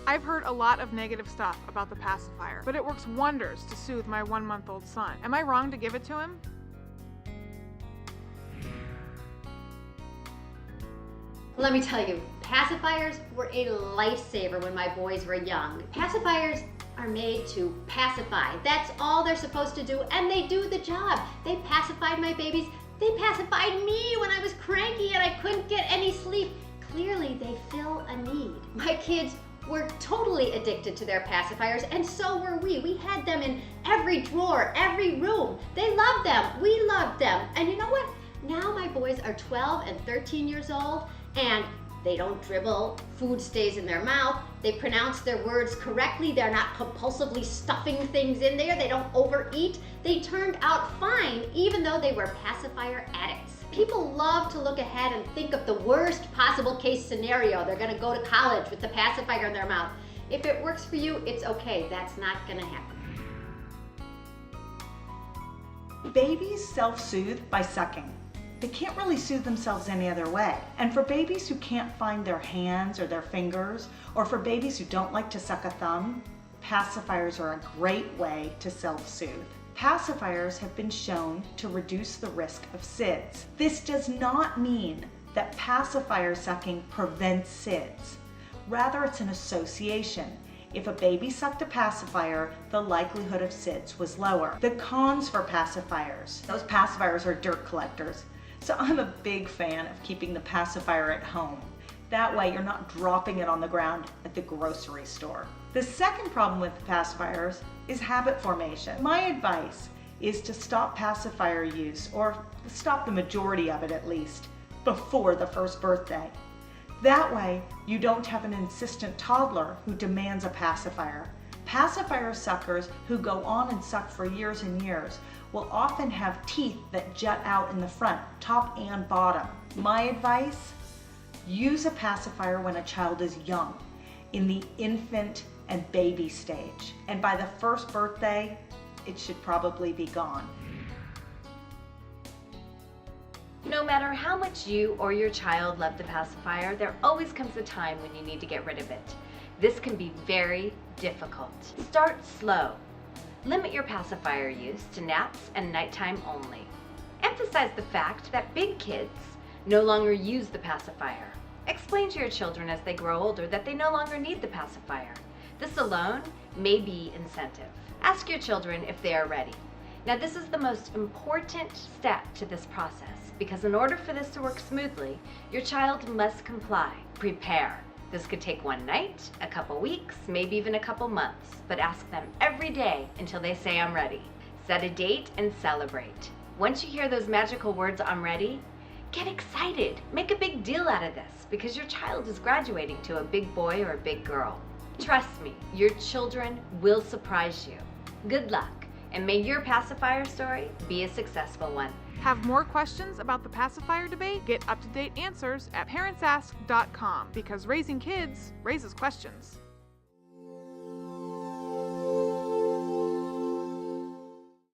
I've heard a lot of negative stuff about the pacifier, but it works wonders to soothe my 1-month-old son. Am I wrong to give it to him? Let me tell you, pacifiers were a lifesaver when my boys were young. Pacifiers are made to pacify. That's all they're supposed to do, and they do the job. They pacified my babies. They pacified me when I was cranky and I couldn't get any sleep. Clearly, they fill a need. My kids were totally addicted to their pacifiers, and so were we. We had them in every drawer, every room. They loved them. We loved them. And you know what? Now my boys are 12 and 13 years old, and they don't dribble, food stays in their mouth, they pronounce their words correctly, they're not compulsively stuffing things in there, they don't overeat. They turned out fine, even though they were pacifier addicts. People love to look ahead and think of the worst possible case scenario. They're gonna go to college with the pacifier in their mouth. If it works for you, it's okay. That's not gonna happen. Babies self-soothe by sucking. They can't really soothe themselves any other way. And for babies who can't find their hands or their fingers, or for babies who don't like to suck a thumb, pacifiers are a great way to self-soothe. Pacifiers have been shown to reduce the risk of SIDS. This does not mean that pacifier sucking prevents SIDS. Rather, it's an association. If a baby sucked a pacifier, the likelihood of SIDS was lower. The cons for pacifiers. Those pacifiers are dirt collectors. So I'm a big fan of keeping the pacifier at home. That way you're not dropping it on the ground at the grocery store. The second problem with pacifiers is habit formation. My advice is to stop pacifier use, or stop the majority of it at least, before the first birthday. That way you don't have an insistent toddler who demands a pacifier. Pacifier suckers who go on and suck for years and years will often have teeth that jut out in the front, top and bottom. My advice? Use a pacifier when a child is young, in the infant and baby stage. And by the first birthday, it should probably be gone. No matter how much you or your child love the pacifier, there always comes a time when you need to get rid of it. This can be very difficult. Start slow. Limit your pacifier use to naps and nighttime only. Emphasize the fact that big kids no longer use the pacifier. Explain to your children as they grow older that they no longer need the pacifier. This alone may be incentive. Ask your children if they are ready. Now, this is the most important step to this process, because in order for this to work smoothly, your child must comply. Prepare. This could take one night, a couple weeks, maybe even a couple months, but ask them every day until they say, "I'm ready." Set a date and celebrate. Once you hear those magical words, "I'm ready," get excited. Make a big deal out of this, because your child is graduating to a big boy or a big girl. Trust me, your children will surprise you. Good luck, and may your pacifier story be a successful one. Have more questions about the pacifier debate? Get up-to-date answers at parentsask.com, because raising kids raises questions.